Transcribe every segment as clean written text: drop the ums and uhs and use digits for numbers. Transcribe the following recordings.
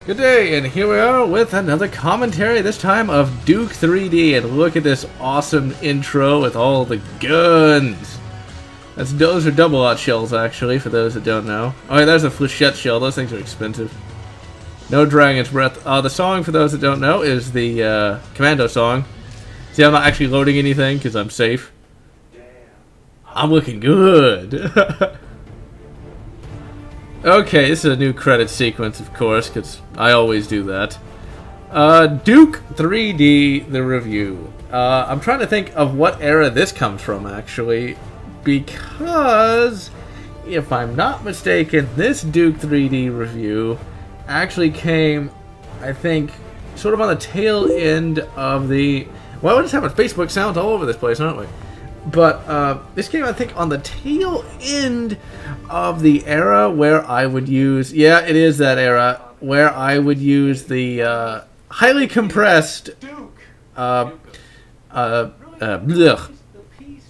Good day, and here we are with another commentary, this time of Duke 3D, and look at this awesome intro with all the guns. Those are double-aught shells, actually, for those that don't know. Oh yeah, there's a flechette shell, those things are expensive. No Dragon's Breath. The song, for those that don't know, is the Commando song. See, I'm not actually loading anything, because I'm safe. I'm looking good. Okay, this is a new credit sequence, of course, because I always do that. Duke 3D, the review. I'm trying to think of what era this comes from, actually, because, if I'm not mistaken, this Duke 3D review actually came, I think, sort of on the tail end of the... Well, we're just having Facebook sounds all over this place, aren't we? But this came, I think, on the tail end of the era where I would use... Yeah, it is that era where I would use the highly compressed... my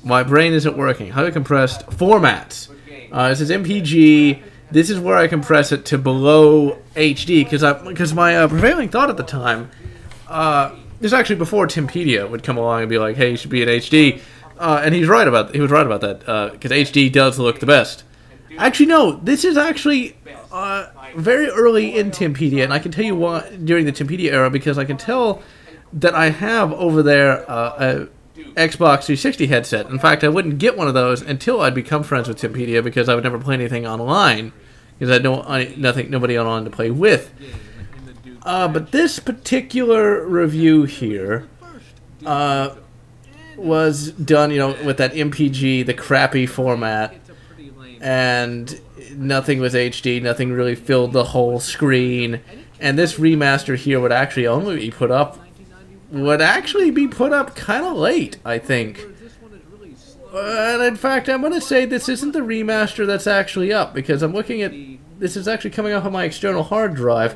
brain isn't working. Highly compressed formats. This is MPG. This is where I compress it to below HD because my prevailing thought at the time... this is actually before Timpedia would come along and be like, hey, you should be in HD. And he was right about that, because HD does look the best. Actually, no, this is actually very early in Timpedia, and I can tell you why during the Timpedia era, because I can tell that I have over there a Xbox 360 headset. In fact, I wouldn't get one of those until I'd become friends with Timpedia, because I would never play anything online, because I had nobody online to play with. But this particular review here... was done, you know, with that MPG, the crappy format, and nothing was HD, nothing really filled the whole screen, and this remaster here would actually only be put up, kind of late, I think. And in fact, I'm going to say this isn't the remaster that's actually up, because I'm looking at, this is actually coming up on my external hard drive,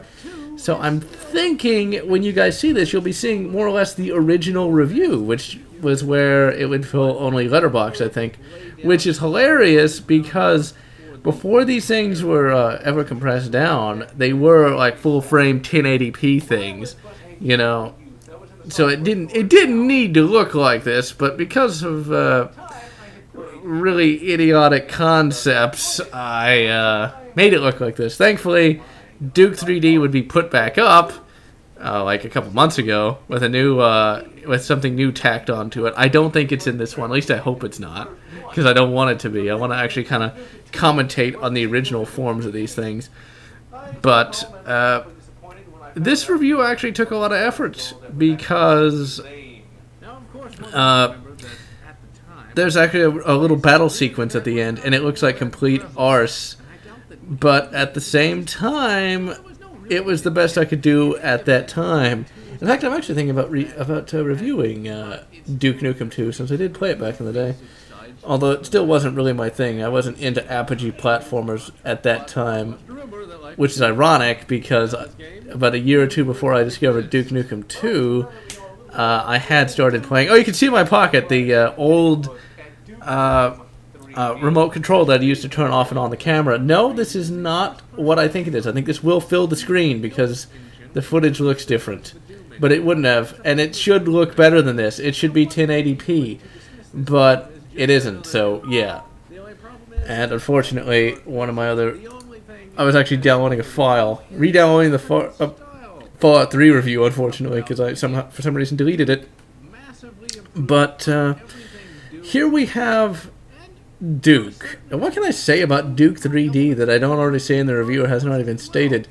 so I'm thinking when you guys see this, you'll be seeing more or less the original review, which was where it would fill only letterbox, I think, which is hilarious because before these things were ever compressed down, they were like full-frame 1080p things, you know. So it didn't need to look like this, but because of really idiotic concepts, I made it look like this. Thankfully, Duke 3D would be put back up like a couple months ago with a new with something new tacked onto it. I don't think it's in this one. At least I hope it's not, because I don't want it to be. I want to actually kind of commentate on the original forms of these things. But this review actually took a lot of effort because there's actually a little battle sequence at the end, and it looks like complete arse. But at the same time, it was the best I could do at that time. In fact, I'm actually thinking about reviewing Duke Nukem 2, since I did play it back in the day. Although it still wasn't really my thing. I wasn't into apogee platformers at that time, which is ironic because about a year or two before I discovered Duke Nukem 2, I had started playing... Oh, you can see in my pocket the old... remote control that I used to turn off and on the camera. No, this is not what I think it is. I think this will fill the screen because the footage looks different. But it wouldn't have. And it should look better than this. It should be 1080p. But it isn't, so yeah. And unfortunately, one of my other... I was actually downloading a file. Re-downloading the Fallout 3 review, unfortunately, because I for some reason deleted it. But here we have... Duke. And what can I say about Duke 3D that I don't already say in the review or has not even stated?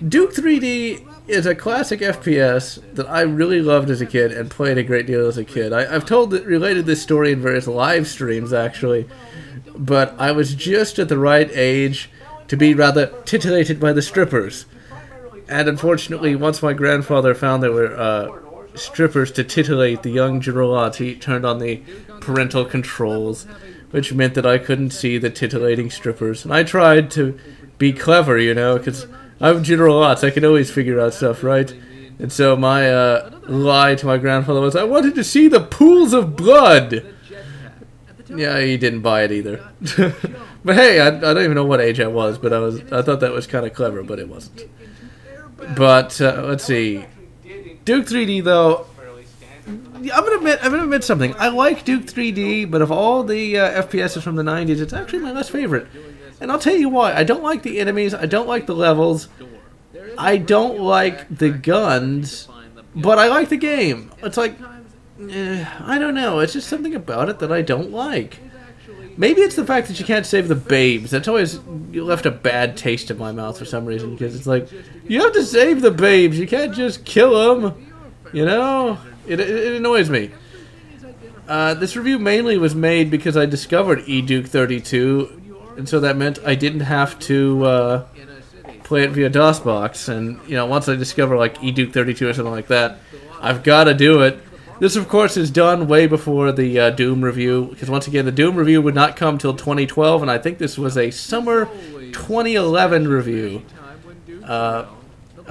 Duke 3D is a classic FPS that I really loved as a kid and played a great deal as a kid. I've related this story in various live streams, actually, but I was just at the right age to be rather titillated by the strippers. And unfortunately, once my grandfather found there were strippers to titillate the young General Lotz, he turned on the parental controls, which meant that I couldn't see the titillating strippers. And I tried to be clever, you know, because I'm General Lotz. I can always figure out stuff, right? And so my lie to my grandfather was, I wanted to see the pools of blood. Yeah, he didn't buy it either. But hey, I don't even know what age I was, but I thought that was kind of clever, but it wasn't. But let's see. Duke 3D though, I'm gonna admit something. I like Duke 3D, but of all the FPSs from the 90s, it's actually my least favorite. And I'll tell you why. I don't like the enemies. I don't like the levels. I don't like the guns. But I like the game. It's like, I don't know. It's just something about it that I don't like. Maybe it's the fact that you can't save the babes. That's always left a bad taste in my mouth for some reason. Because it's like, you have to save the babes. You can't just kill them. You know? It annoys me. This review mainly was made because I discovered eDuke 32. And so that meant I didn't have to play it via DOSBox. And, you know, once I discover, like, eDuke 32 or something like that, I've got to do it. This, of course, is done way before the Doom review. Because, once again, the Doom review would not come till 2012. And I think this was a summer 2011 review.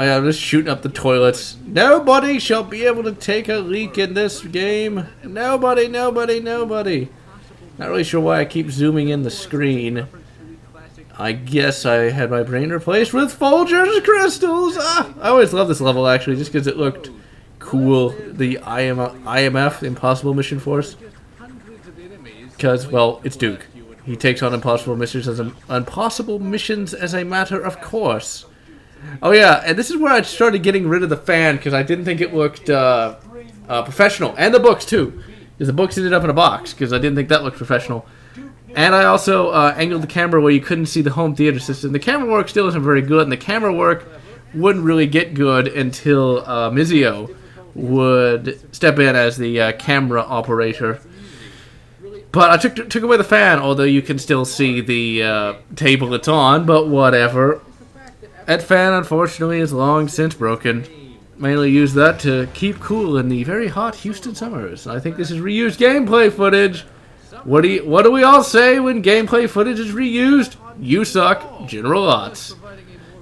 I'm just shooting up the toilets. Nobody shall be able to take a leak in this game. Nobody, nobody, nobody. Not really sure why I keep zooming in the screen. I guess I had my brain replaced with Folgers crystals. Ah, I always love this level, actually, just because it looked cool. The IMF, Impossible Mission Force. Because, well, it's Duke. He takes on impossible missions as a matter of course. Oh yeah, and this is where I started getting rid of the fan because I didn't think it looked professional. And the books, too. Because the books ended up in a box because I didn't think that looked professional. And I also angled the camera where you couldn't see the home theater system. The camera work still isn't very good, and the camera work wouldn't really get good until Mizio would step in as the camera operator. But I took away the fan, although you can still see the table it's on, but whatever. That fan, unfortunately, is long since broken. Mainly use that to keep cool in the very hot Houston summers. I think this is reused gameplay footage. What do we all say when gameplay footage is reused? You suck, General Lots.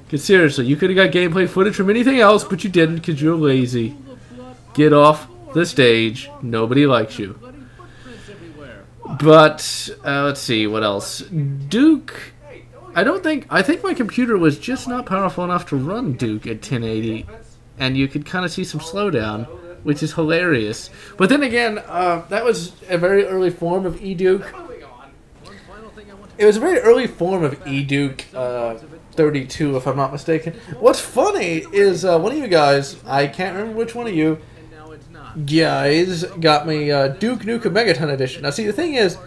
Because seriously, you could have got gameplay footage from anything else, but you didn't because you're lazy. Get off the stage. Nobody likes you. But, let's see, what else? Duke... I think my computer was just not powerful enough to run Duke at 1080, and you could kind of see some slowdown, which is hilarious. But then again, that was a very early form of eDuke. It was a very early form of eDuke 32, if I'm not mistaken. What's funny is one of you guys, I can't remember which one of you guys, got me Duke Nukem Megaton Edition. Now, see, the thing is,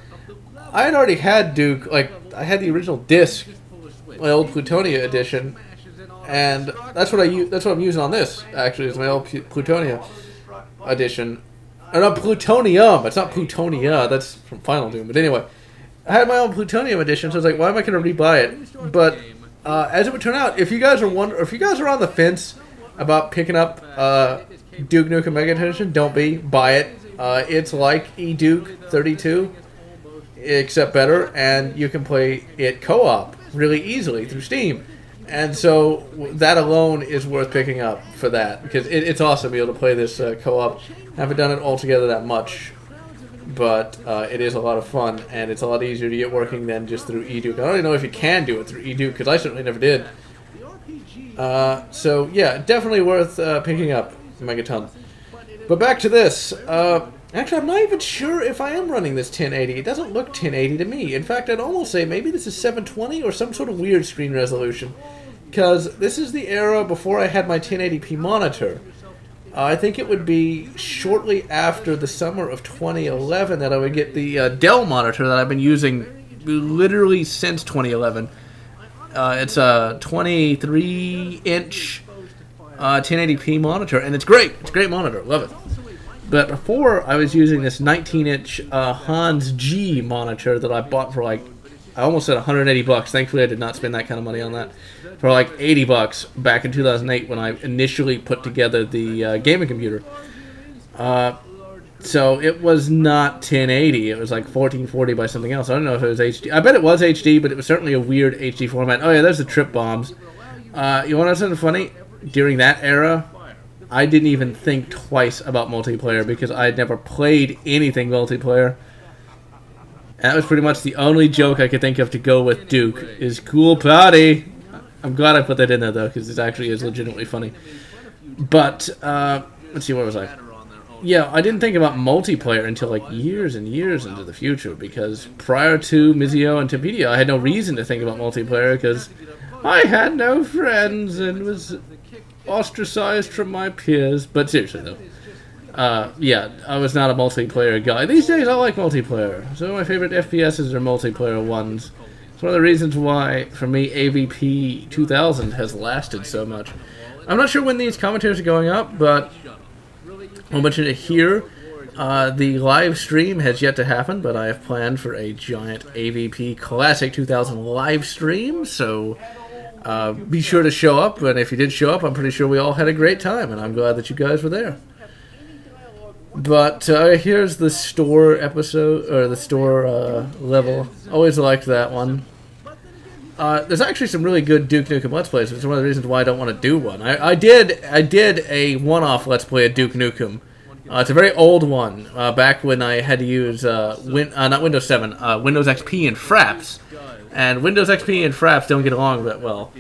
I had already had Duke, like, I had the original disc, my old Plutonia edition, and that's what I'm using on this, actually, is my old Plutonia edition. Or not Plutonium, it's not Plutonia, that's from Final Doom, but anyway. I had my own Plutonium edition, so I was like, why am I going to rebuy it? But, as it would turn out, if you guys are on the fence about picking up Duke Nukem Mega Edition, don't be, buy it. It's like eDuke 32, except better, and you can play it co-op really easily through Steam. And so that alone is worth picking up for that, because it's awesome to be able to play this co-op. Haven't done it altogether that much, but it is a lot of fun, and it's a lot easier to get working than just through eDuke. I don't even know if you can do it through eDuke, because I certainly never did. So yeah, definitely worth picking up Megaton. But back to this. Actually, I'm not even sure if I am running this 1080. It doesn't look 1080 to me. In fact, I'd almost say maybe this is 720 or some sort of weird screen resolution. Because this is the era before I had my 1080p monitor. I think it would be shortly after the summer of 2011 that I would get the Dell monitor that I've been using literally since 2011. It's a 23-inch 1080p monitor, and it's great. It's a great monitor. Love it. But before, I was using this 19-inch Hans G monitor that I bought for like, I almost said 180 bucks. Thankfully, I did not spend that kind of money on that. For like 80 bucks back in 2008 when I initially put together the gaming computer. So it was not 1080. It was like 1440 by something else. I don't know if it was HD. I bet it was HD, but it was certainly a weird HD format. Oh yeah, there's the trip bombs. You want to know something funny? During that era, I didn't even think twice about multiplayer because I had never played anything multiplayer. That was pretty much the only joke I could think of to go with Duke, is cool party. I'm glad I put that in there, though, because it actually is legitimately funny. But, let's see, where was I? Yeah, I didn't think about multiplayer until, like, years and years into the future, because prior to Mizio and Tempedia, I had no reason to think about multiplayer, because I had no friends and was ostracized from my peers. But seriously, though, yeah, I was not a multiplayer guy. These days, I like multiplayer. Some of my favorite FPSs are multiplayer ones. It's one of the reasons why, for me, AVP 2000 has lasted so much. I'm not sure when these commentaries are going up, but I'll mention it here. The live stream has yet to happen, but I have planned for a giant AVP Classic 2000 live stream, so be sure to show up. And if you did show up, I'm pretty sure we all had a great time, and I'm glad that you guys were there. But here's the store episode, or the store level. Always liked that one. There's actually some really good Duke Nukem Let's Plays. It's one of the reasons why I don't want to do one. I did a one-off Let's Play of Duke Nukem. It's a very old one, back when I had to use, not Windows 7, Windows XP and Fraps. And Windows XP and Fraps don't get along that well.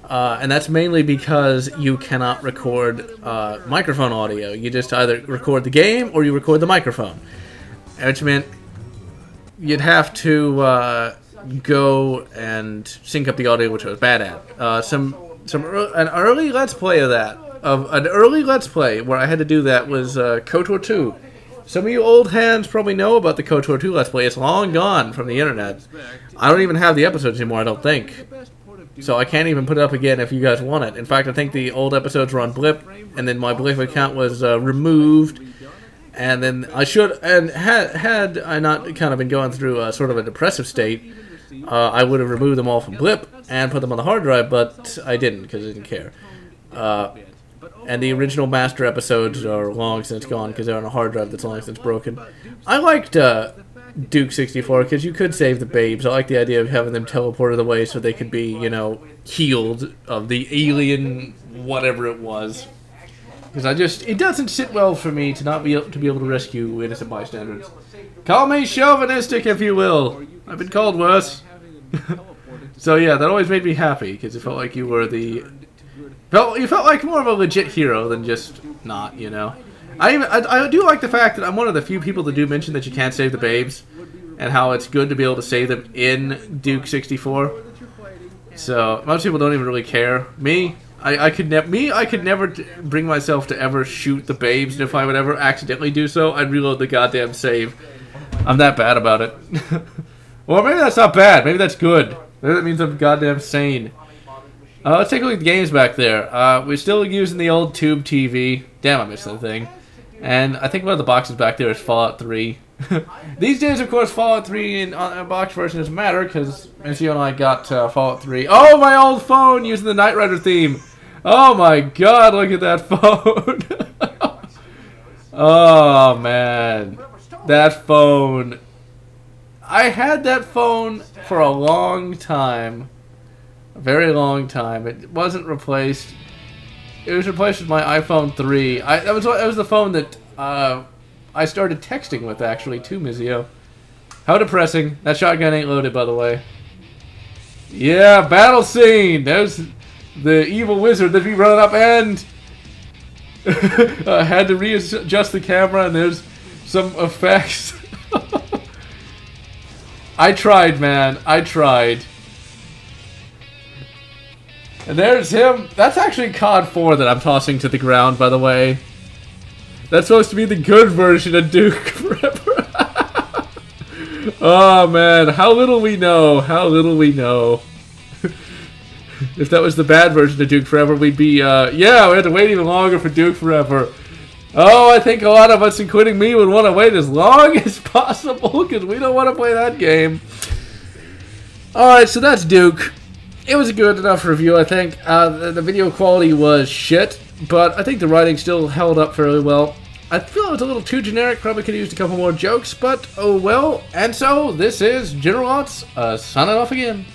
And that's mainly because you cannot record microphone audio. You just either record the game or you record the microphone. Which meant you'd have to go and sync up the audio, which I was bad at. An early Let's Play of that, an early Let's Play where I had to do that was KOTOR 2. Some of you old hands probably know about the KOTOR 2 Let's Play. It's long gone from the internet. I don't even have the episodes anymore, I don't think. So I can't even put it up again if you guys want it. In fact, I think the old episodes were on Blip, and then my Blip account was removed. And then I should, and had I not kind of been going through sort of a depressive state, I would have removed them all from Blip and put them on the hard drive, but I didn't because I didn't care. And the original master episodes are long since gone because they're on a hard drive that's long since broken. I liked Duke 64 because you could save the babes. I like the idea of having them teleported away so they could be, you know, healed of the alien whatever it was. Because it doesn't sit well for me to not be able to rescue innocent bystanders. Call me chauvinistic if you will. I've been called worse. So yeah, that always made me happy because it felt like you were you felt like more of a legit hero than just not, you know. I do like the fact that I'm one of the few people that do mention that you can't save the babes, and how it's good to be able to save them in Duke 64. So most people don't even really care. I could never bring myself to ever shoot the babes, and if I would ever accidentally do so, I'd reload the goddamn save. I'm that bad about it. Or maybe that's not bad. Maybe that's good. Maybe that means I'm goddamn sane. Let's take a look at the games back there. We're still using the old tube TV. Damn, I missed that thing. And I think one of the boxes back there is Fallout 3. These days, of course, Fallout 3 in a box version doesn't matter, because Missio and I got Fallout 3. Oh, my old phone using the Knight Rider theme. Oh my god, look at that phone. Oh, man. That phone. I had that phone for a long time. A very long time. It wasn't replaced. It was replaced with my iPhone 3. That was the phone that I started texting with, actually, to Mizio. How depressing. That shotgun ain't loaded, by the way. Yeah, battle scene! There's the evil wizard that we run up and... I had to readjust the camera, and there's some effects. I tried, man. I tried. And there's him. That's actually COD 4 that I'm tossing to the ground, by the way. That's supposed to be the good version of Duke Forever. Oh, man. How little we know. How little we know. If that was the bad version of Duke Forever, we'd be, yeah, we had to wait even longer for Duke Forever. Oh, I think a lot of us, including me, would want to wait as long as possible, because we don't want to play that game. Alright, so that's Duke. It was a good enough review, I think. The video quality was shit, but I think the writing still held up fairly well. I feel it was a little too generic, probably could have used a couple more jokes, but oh well. And so, this is General Ots, signing off again.